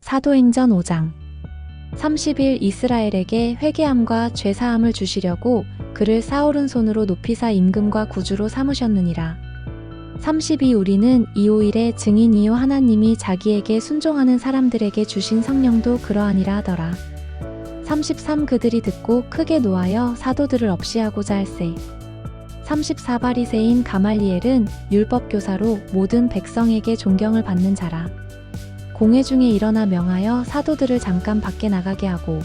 사도행전 5장 30일 이스라엘에게 회개함과 죄사함을 주시려고 그를 사오른 손으로 높이사 임금과 구주로 삼으셨느니라. 32 우리는 이 5일의 증인이요 하나님이 자기에게 순종하는 사람들에게 주신 성령도 그러하니라 하더라. 33 그들이 듣고 크게 노하여 사도들을 없이하고자 할세. 34 바리새인 가말리엘은 율법교사로 모든 백성에게 존경을 받는 자라. 공회 중에 일어나 명하여 사도들을 잠깐 밖에 나가게 하고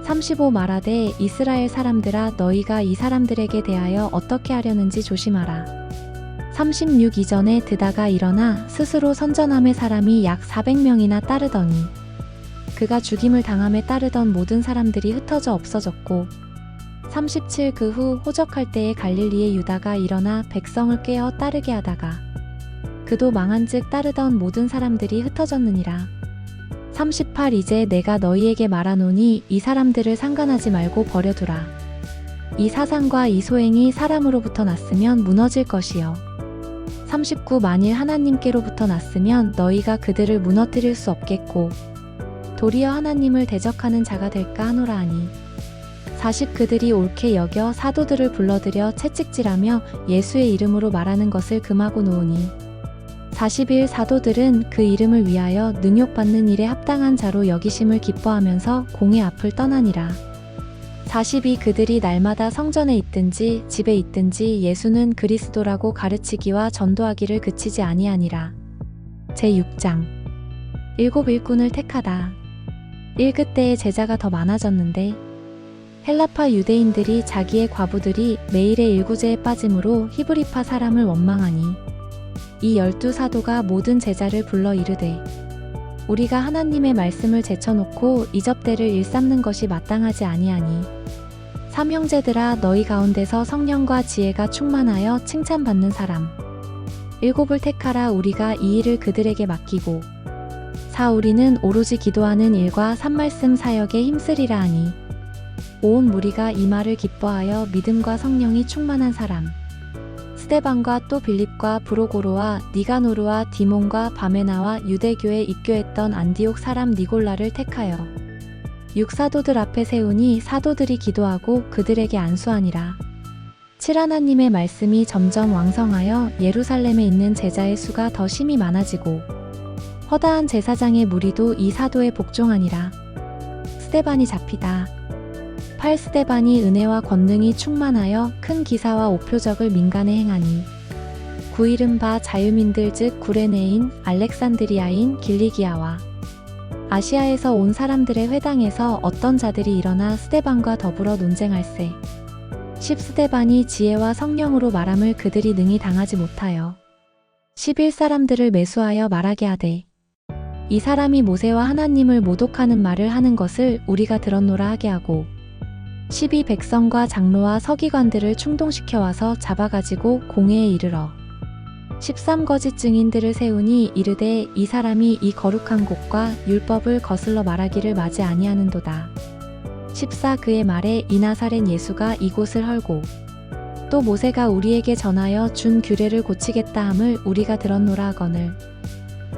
35 말하되 이스라엘 사람들아 너희가 이 사람들에게 대하여 어떻게 하려는지 조심하라. 36 이전에 드다가 일어나 스스로 선전함의 사람이 약 400명이나 따르더니 그가 죽임을 당함에 따르던 모든 사람들이 흩어져 없어졌고 37 그 후 호적할 때에 갈릴리의 유다가 일어나 백성을 꿰어 따르게 하다가 그도 망한즉 따르던 모든 사람들이 흩어졌느니라. 38 이제 내가 너희에게 말하노니 이 사람들을 상관하지 말고 버려두라. 이 사상과 이 소행이 사람으로부터 났으면 무너질 것이요. 39 만일 하나님께로부터 났으면 너희가 그들을 무너뜨릴 수 없겠고 도리어 하나님을 대적하는 자가 될까 하노라 하니 40 그들이 옳게 여겨 사도들을 불러들여 채찍질하며 예수의 이름으로 말하는 것을 금하고 놓으니 41 사도들은 그 이름을 위하여 능욕받는 일에 합당한 자로 여기심을 기뻐하면서 공회 앞을 떠나니라. 42 그들이 날마다 성전에 있든지 집에 있든지 예수는 그리스도라고 가르치기와 전도하기를 그치지 아니하니라. 제6장 7 일꾼을 택하다. 1 그때의 제자가 더 많아졌는데 헬라파 유대인들이 자기의 과부들이 매일의 일구제에 빠짐으로 히브리파 사람을 원망하니 이 12 사도가 모든 제자를 불러 이르되 우리가 하나님의 말씀을 제쳐놓고 이접대를 일삼는 것이 마땅하지 아니하니 삼형제들아 너희 가운데서 성령과 지혜가 충만하여 칭찬받는 사람 7을 택하라. 우리가 이 일을 그들에게 맡기고 4 우리는 오로지 기도하는 일과 산말씀 사역에 힘쓰리라 하니 온 무리가 이 말을 기뻐하여 믿음과 성령이 충만한 사람 스데반과 또 빌립과 브로고로와 니가노르와 디몬과 바메나와 유대교에 입교했던 안디옥 사람 니골라를 택하여 6 사도들 앞에 세우니 사도들이 기도하고 그들에게 안수하니라. 7 하나님의 말씀이 점점 왕성하여 예루살렘에 있는 제자의 수가 더 심히 많아지고 허다한 제사장의 무리도 이 사도에 복종하니라. 스데반이 잡히다. 8 스데반이 은혜와 권능이 충만하여 큰 기사와 오표적을 민간에 행하니 9 이른바 자유민들 즉 구레네인 알렉산드리아인 길리기아와 아시아에서 온 사람들의 회당에서 어떤 자들이 일어나 스데반과 더불어 논쟁할세. 10 스데반이 지혜와 성령으로 말함을 그들이 능히 당하지 못하여 11 사람들을 매수하여 말하게 하되 이 사람이 모세와 하나님을 모독하는 말을 하는 것을 우리가 들었노라 하게 하고 12 백성과 장로와 서기관들을 충동시켜 와서 잡아가지고 공회에 이르러 13 거짓 증인들을 세우니 이르되 이 사람이 이 거룩한 곳과 율법을 거슬러 말하기를 마지 아니하는도다. 14 그의 말에 이 나사렛 예수가 이곳을 헐고 또 모세가 우리에게 전하여 준 규례를 고치겠다 함을 우리가 들었노라 하거늘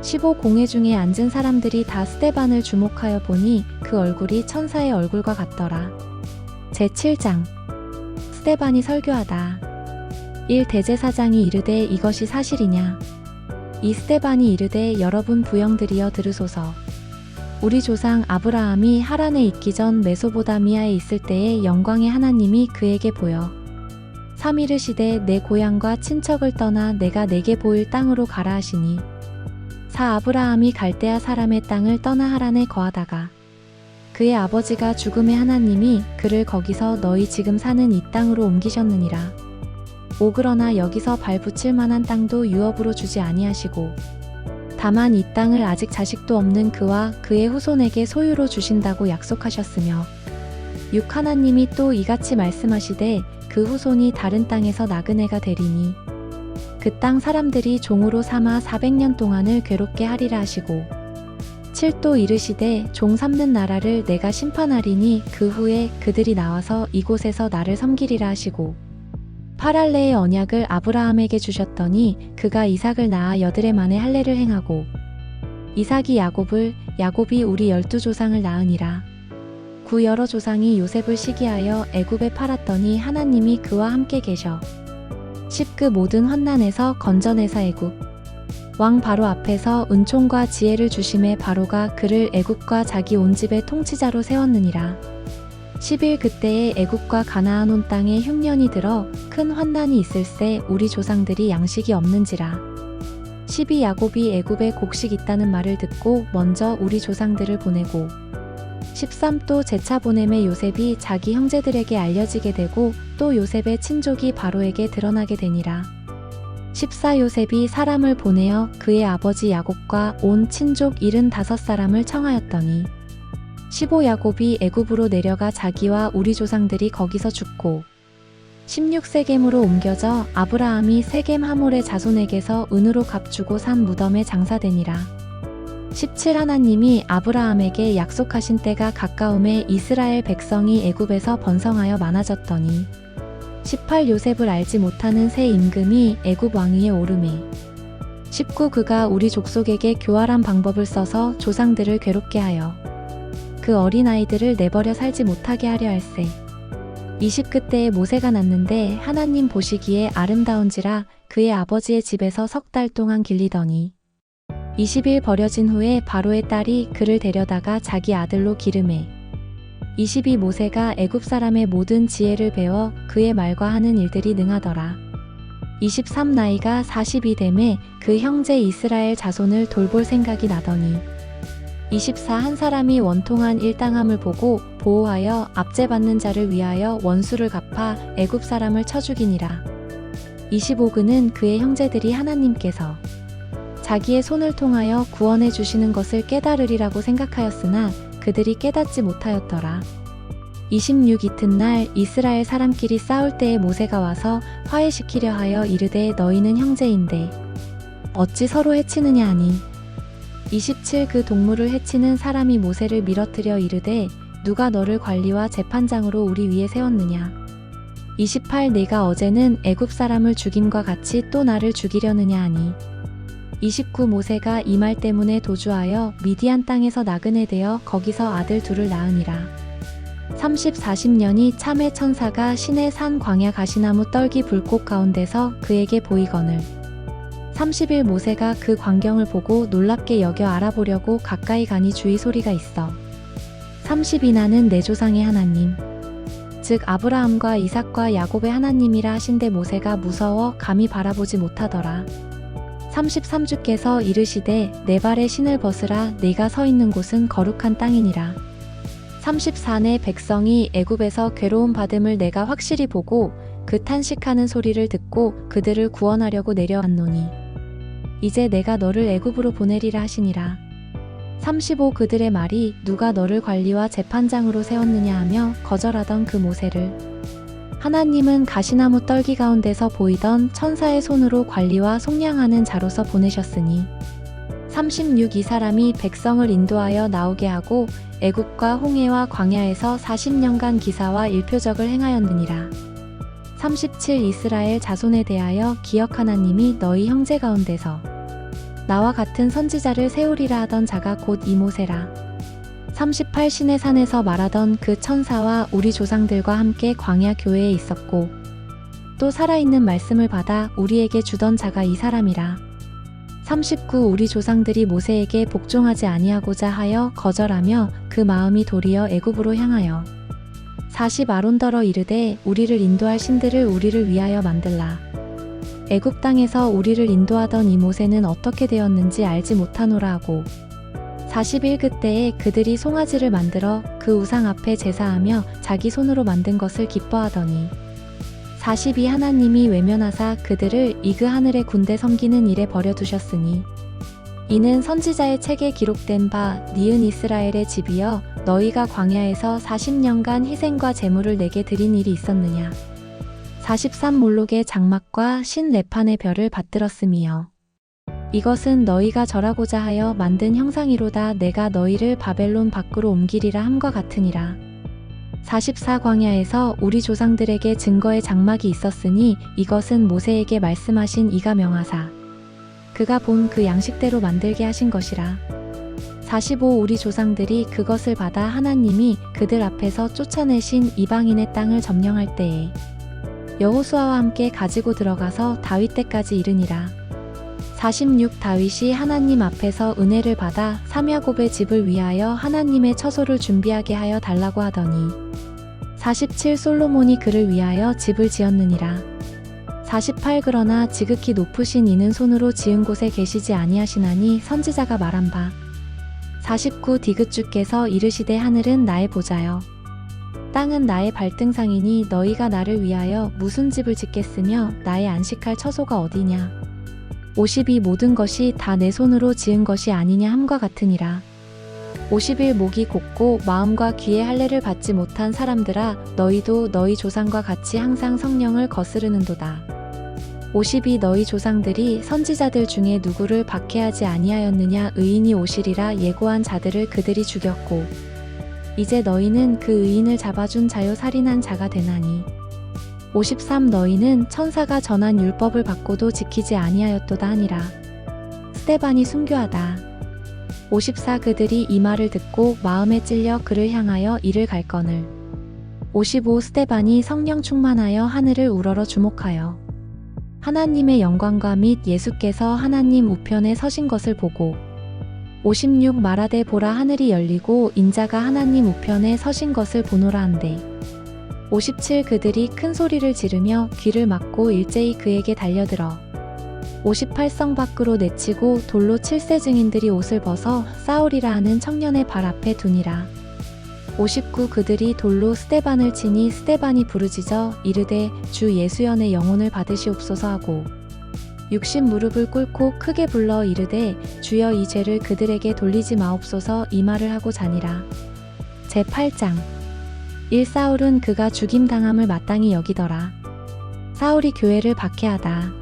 15 공회 중에 앉은 사람들이 다 스데반을 주목하여 보니 그 얼굴이 천사의 얼굴과 같더라. 제7장 스데반이 설교하다. 1 대제사장이 이르되 이것이 사실이냐. 2 스데반이 이르되 여러분 부형들이여 들으소서. 우리 조상 아브라함이 하란에 있기 전 메소보다미아에 있을 때에 영광의 하나님이 그에게 보여 3 이르시되 내 고향과 친척을 떠나 내가 내게 보일 땅으로 가라 하시니 4 아브라함이 갈대아 사람의 땅을 떠나 하란에 거하다가 그의 아버지가 죽음의 하나님이 그를 거기서 너희 지금 사는 이 땅으로 옮기셨느니라. 5 그러나 여기서 발 붙일 만한 땅도 유업으로 주지 아니하시고 다만 이 땅을 아직 자식도 없는 그와 그의 후손에게 소유로 주신다고 약속하셨으며 6 하나님이 또 이같이 말씀하시되 그 후손이 다른 땅에서 나그네가 되리니 그 땅 사람들이 종으로 삼아 400년 동안을 괴롭게 하리라 하시고 7 또 이르시되 종 삼는 나라를 내가 심판하리니 그 후에 그들이 나와서 이곳에서 나를 섬기리라 하시고 8 할례의 언약을 아브라함에게 주셨더니 그가 이삭을 낳아 여드레 만에 할례를 행하고 이삭이 야곱을 야곱이 우리 12조상을 낳으니라. 구 여러 조상이 요셉을 시기하여 애굽에 팔았더니 하나님이 그와 함께 계셔 10 그 모든 환난에서 건져내사 애굽 왕 바로 앞에서 은총과 지혜를 주심에 바로가 그를 애굽과 자기 온 집의 통치자로 세웠느니라. 11 그때에 애굽과 가나안 온 땅에 흉년이 들어 큰 환난이 있을세 우리 조상들이 양식이 없는지라. 12 야곱이 애굽에 곡식 있다는 말을 듣고 먼저 우리 조상들을 보내고 13 또 재차 보냄에 요셉이 자기 형제들에게 알려지게 되고 또 요셉의 친족이 바로에게 드러나게 되니라. 14 요셉이 사람을 보내어 그의 아버지 야곱과 온 친족 75사람을 청하였더니 15 야곱이 애굽으로 내려가 자기와 우리 조상들이 거기서 죽고 16 세겜으로 옮겨져 아브라함이 세겜 하몰의 자손에게서 은으로 값주고 산 무덤에 장사되니라. 17 하나님이 아브라함에게 약속하신 때가 가까움에 이스라엘 백성이 애굽에서 번성하여 많아졌더니 18 요셉을 알지 못하는 새 임금이 애굽 왕위에 오르매 19 그가 우리 족속에게 교활한 방법을 써서 조상들을 괴롭게 하여 그 어린아이들을 내버려 살지 못하게 하려 할세. 20 그때에 모세가 났는데 하나님 보시기에 아름다운지라 그의 아버지의 집에서 석 달 동안 길리더니 20일 버려진 후에 바로의 딸이 그를 데려다가 자기 아들로 기르매 22 모세가 애굽 사람의 모든 지혜를 배워 그의 말과 하는 일들이 능하더라. 23 나이가 40이 되매 그 형제 이스라엘 자손을 돌볼 생각이 나더니 24 한 사람이 원통한 일당함을 보고 보호하여 압제받는 자를 위하여 원수를 갚아 애굽 사람을 쳐 죽이니라. 25 그는 그의 형제들이 하나님께서 자기의 손을 통하여 구원해 주시는 것을 깨달으리라고 생각하였으나 그들이 깨닫지 못하였더라. 26 이튿날 이스라엘 사람끼리 싸울 때에 모세가 와서 화해시키려 하여 이르되 너희는 형제인데 어찌 서로 해치느냐 하니 27 그 동물을 해치는 사람이 모세를 밀어뜨려 이르되 누가 너를 관리와 재판장으로 우리 위에 세웠느냐. 28 내가 어제는 애굽 사람을 죽임과 같이 또 나를 죽이려느냐 하니 29 모세가 이 말 때문에 도주하여 미디안 땅에서 나그네 되어 거기서 아들 둘을 낳으니라. 30 40년이 참의 천사가 신의 산 광야 가시나무 떨기 불꽃 가운데서 그에게 보이거늘 30일 모세가 그 광경을 보고 놀랍게 여겨 알아보려고 가까이 가니 주의 소리가 있어 30이 나는 내 조상의 하나님 즉 아브라함과 이삭과 야곱의 하나님이라 하신데 모세가 무서워 감히 바라보지 못하더라. 33주께서 이르시되 내 발에 신을 벗으라 네가 서 있는 곳은 거룩한 땅이니라. 34내 백성이 애굽에서 괴로움 받음을 내가 확실히 보고 그 탄식하는 소리를 듣고 그들을 구원하려고 내려왔노니 이제 내가 너를 애굽으로 보내리라 하시니라. 35 그들의 말이 누가 너를 관리와 재판장으로 세웠느냐 하며 거절하던 그 모세를 하나님은 가시나무 떨기 가운데서 보이던 천사의 손으로 관리와 속량하는 자로서 보내셨으니 36 이 사람이 백성을 인도하여 나오게 하고 애굽과 홍해와 광야에서 40년간 기사와 일표적을 행하였느니라. 37 이스라엘 자손에 대하여 기억 하나님이 너희 형제 가운데서 나와 같은 선지자를 세우리라 하던 자가 곧 이 모세라. 38 신의 산에서 말하던 그 천사와 우리 조상들과 함께 광야 교회에 있었고 또 살아있는 말씀을 받아 우리에게 주던 자가 이 사람이라. 39 우리 조상들이 모세에게 복종하지 아니하고자 하여 거절하며 그 마음이 도리어 애굽으로 향하여 40 아론더러 이르되 우리를 인도할 신들을 우리를 위하여 만들라. 애굽 땅에서 우리를 인도하던 이 모세는 어떻게 되었는지 알지 못하노라 하고 41 그때에 그들이 송아지를 만들어 그 우상 앞에 제사하며 자기 손으로 만든 것을 기뻐하더니 42 하나님이 외면하사 그들을 이그 하늘의 군대 섬기는 일에 버려두셨으니 이는 선지자의 책에 기록된 바 니은 이스라엘의 집이여 너희가 광야에서 40년간 희생과 제물을 내게 드린 일이 있었느냐. 43 몰록의 장막과 신 레판의 별을 받들었음이여 이것은 너희가 절하고자 하여 만든 형상이로다. 내가 너희를 바벨론 밖으로 옮기리라 함과 같으니라. 44 광야에서 우리 조상들에게 증거의 장막이 있었으니 이것은 모세에게 말씀하신 이가 명하사 그가 본 그 양식대로 만들게 하신 것이라. 45 우리 조상들이 그것을 받아 하나님이 그들 앞에서 쫓아내신 이방인의 땅을 점령할 때에 여호수아와 함께 가지고 들어가서 다윗 때까지 이르니라. 46 다윗이 하나님 앞에서 은혜를 받아 삼야곱의 집을 위하여 하나님의 처소를 준비하게 하여 달라고 하더니 47 솔로몬이 그를 위하여 집을 지었느니라. 48 그러나 지극히 높으신 이는 손으로 지은 곳에 계시지 아니하시나니 선지자가 말한 바 49 디귿주께서 이르시되 하늘은 나의 보좌여 땅은 나의 발등상이니 너희가 나를 위하여 무슨 집을 짓겠으며 나의 안식할 처소가 어디냐. 50이 모든 것이 다 내 손으로 지은 것이 아니냐 함과 같으니라. 51 목이 곧고 마음과 귀의 할례를 받지 못한 사람들아 너희도 너희 조상과 같이 항상 성령을 거스르는도다. 52 너희 조상들이 선지자들 중에 누구를 박해하지 아니하였느냐. 의인이 오시리라 예고한 자들을 그들이 죽였고 이제 너희는 그 의인을 잡아준 자요 살인한 자가 되나니. 53 너희는 천사가 전한 율법을 받고도 지키지 아니하였도다 하니라. 스데반이 순교하다. 54 그들이 이 말을 듣고 마음에 찔려 그를 향하여 이를 갈거늘. 55 스데반이 성령 충만하여 하늘을 우러러 주목하여 하나님의 영광과 및 예수께서 하나님 우편에 서신 것을 보고 56 말하되 보라 하늘이 열리고 인자가 하나님 우편에 서신 것을 보노라 한대. 57 그들이 큰 소리를 지르며 귀를 막고 일제히 그에게 달려들어 58 성 밖으로 내치고 돌로 7세 증인들이 옷을 벗어 싸우리라 하는 청년의 발 앞에 두니라. 59 그들이 돌로 스데반을 치니 스데반이 부르짖어 이르되 주 예수여 내 영혼을 받으시옵소서 하고 60 무릎을 꿇고 크게 불러 이르되 주여 이 죄를 그들에게 돌리지 마옵소서 이 말을 하고 자니라. 제8장 1 사울은 그가 죽임당함을 마땅히 여기더라. 사울이 교회를 박해하다.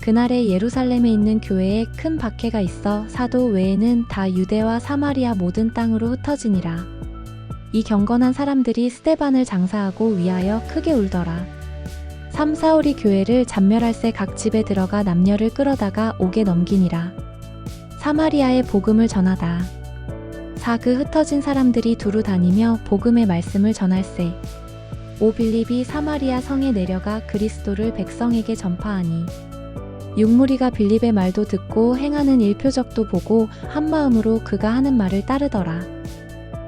그날에 예루살렘에 있는 교회에 큰 박해가 있어 사도 외에는 다 유대와 사마리아 모든 땅으로 흩어지니라. 이 경건한 사람들이 스데반을 장사하고 위하여 크게 울더라. 3 사울이 교회를 잔멸할새 각 집에 들어가 남녀를 끌어다가 옥에 넘기니라. 사마리아에 복음을 전하다. 4 그 흩어진 사람들이 두루 다니며 복음의 말씀을 전할세. 5 빌립이 사마리아 성에 내려가 그리스도를 백성에게 전파하니 6 무리가 빌립의 말도 듣고 행하는 일표적도 보고 한마음으로 그가 하는 말을 따르더라.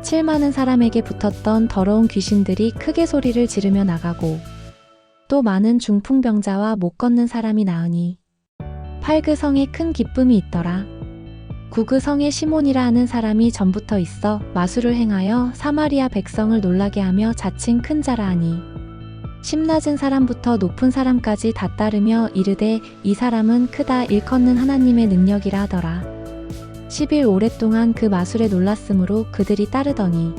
7 많은 사람에게 붙었던 더러운 귀신들이 크게 소리를 지르며 나가고 또 많은 중풍병자와 못 걷는 사람이 나으니 8 그 성에 큰 기쁨이 있더라. 9 그 성에 시몬이라 하는 사람이 전부터 있어 마술을 행하여 사마리아 백성을 놀라게 하며 자칭 큰 자라 하니 10 낮은 사람부터 높은 사람까지 다 따르며 이르되 이 사람은 크다 일컫는 하나님의 능력이라 하더라. 10일 오랫동안 그 마술에 놀랐으므로 그들이 따르더니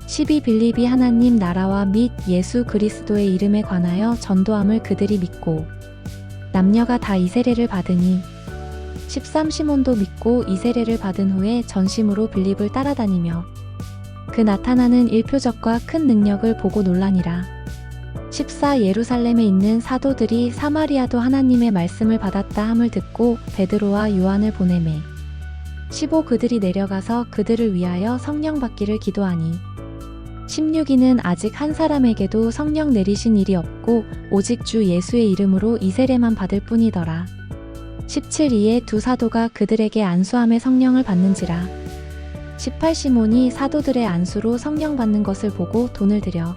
12 빌립이 하나님 나라와 및 예수 그리스도의 이름에 관하여 전도함을 그들이 믿고 남녀가 다 이 세례를 받으니 13 시몬도 믿고 이 세례를 받은 후에 전심으로 빌립을 따라다니며 그 나타나는 일표적과 큰 능력을 보고 놀라니라. 14 예루살렘에 있는 사도들이 사마리아도 하나님의 말씀을 받았다 함을 듣고 베드로와 요한을 보내매 15 그들이 내려가서 그들을 위하여 성령 받기를 기도하니 16이는 아직 한 사람에게도 성령 내리신 일이 없고 오직 주 예수의 이름으로 이 세례만 받을 뿐이더라. 17이에 두 사도가 그들에게 안수함에 성령을 받는지라. 18 시몬이 사도들의 안수로 성령 받는 것을 보고 돈을 들여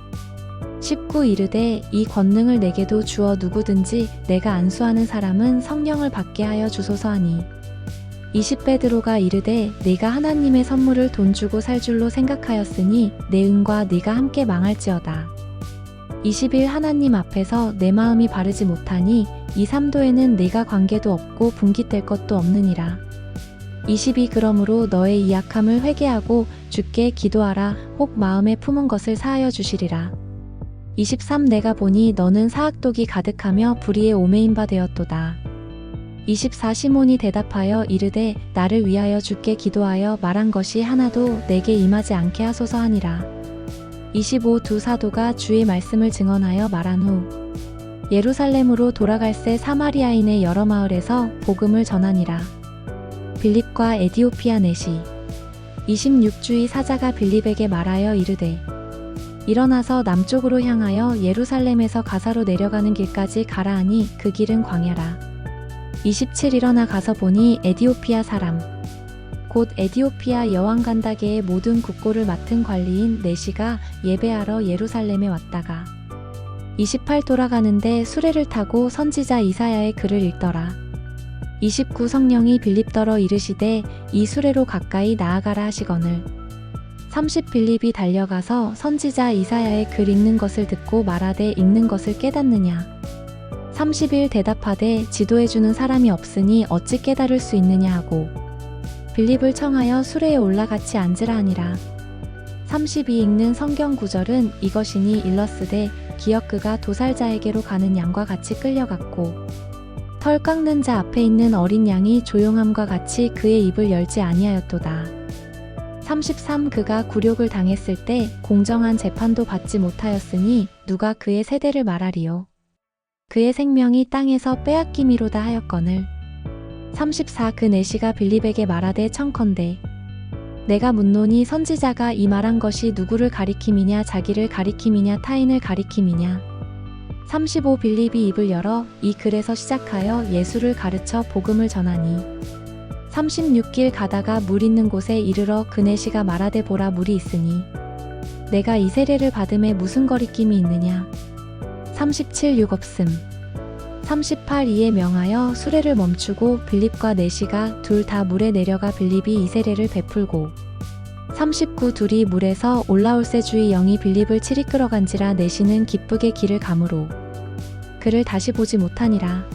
19 이르되 이 권능을 내게도 주어 누구든지 내가 안수하는 사람은 성령을 받게 하여 주소서 하니 20 베드로가 이르되 네가 하나님의 선물을 돈 주고 살 줄로 생각하였으니 내 은과 네가 함께 망할지어다. 21 하나님 앞에서 내 마음이 바르지 못하니 이 삼도에는 네가 관계도 없고 분깃될 것도 없느니라. 22 그러므로 너의 이 약함을 회개하고 주께 기도하라. 혹 마음에 품은 것을 사하여 주시리라. 23 내가 보니 너는 사악독이 가득하며 불의에 오매인 바 되었도다. 24 시몬이 대답하여 이르되 나를 위하여 주께 기도하여 말한 것이 하나도 내게 임하지 않게 하소서 하니라. 25 두 사도가 주의 말씀을 증언하여 말한 후 예루살렘으로 돌아갈새 사마리아인의 여러 마을에서 복음을 전하니라. 빌립과 에디오피아 내시 26주의 사자가 빌립에게 말하여 이르되 일어나서 남쪽으로 향하여 예루살렘에서 가사로 내려가는 길까지 가라 하니 그 길은 광야라. 27 일어나 가서 보니 에디오피아 사람 곧 에디오피아 여왕 간다게의 모든 국고를 맡은 관리인 네시가 예배하러 예루살렘에 왔다가 28 돌아가는데 수레를 타고 선지자 이사야의 글을 읽더라. 29 성령이 빌립더러 이르시되 이 수레로 가까이 나아가라 하시거늘 30 빌립이 달려가서 선지자 이사야의 글 읽는 것을 듣고 말하되 읽는 것을 깨닫느냐 31 대답하되 지도해주는 사람이 없으니 어찌 깨달을 수 있느냐 하고 빌립을 청하여 수레에 올라같이 앉으라 하니라. 32 읽는 성경 구절은 이것이니 일러스되 기억 그가 도살자에게로 가는 양과 같이 끌려갔고 털 깎는 자 앞에 있는 어린 양이 조용함과 같이 그의 입을 열지 아니하였도다. 33 그가 굴욕을 당했을 때 공정한 재판도 받지 못하였으니 누가 그의 세대를 말하리요. 그의 생명이 땅에서 빼앗김이로다 하였거늘 34 그 내시가 빌립에게 말하되 청컨대 내가 묻노니 선지자가 이 말한 것이 누구를 가리킴이냐 자기를 가리킴이냐 타인을 가리킴이냐 35 빌립이 입을 열어 이 글에서 시작하여 예수를 가르쳐 복음을 전하니 36길 가다가 물 있는 곳에 이르러 그 내시가 말하되 보라 물이 있으니 내가 이 세례를 받음에 무슨 거리낌이 있느냐 37 육업씀 38 이에 명하여 수레를 멈추고 빌립과 내시가 둘 다 물에 내려가 빌립이 이 세례를 베풀고 39 둘이 물에서 올라올새 주의 영이 빌립을 치리 끌어간지라 내시는 기쁘게 길을 가므로 그를 다시 보지 못하니라.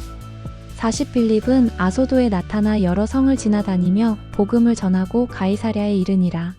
40 빌립은 아소도에 나타나 여러 성을 지나다니며 복음을 전하고 가이사랴에 이르니라.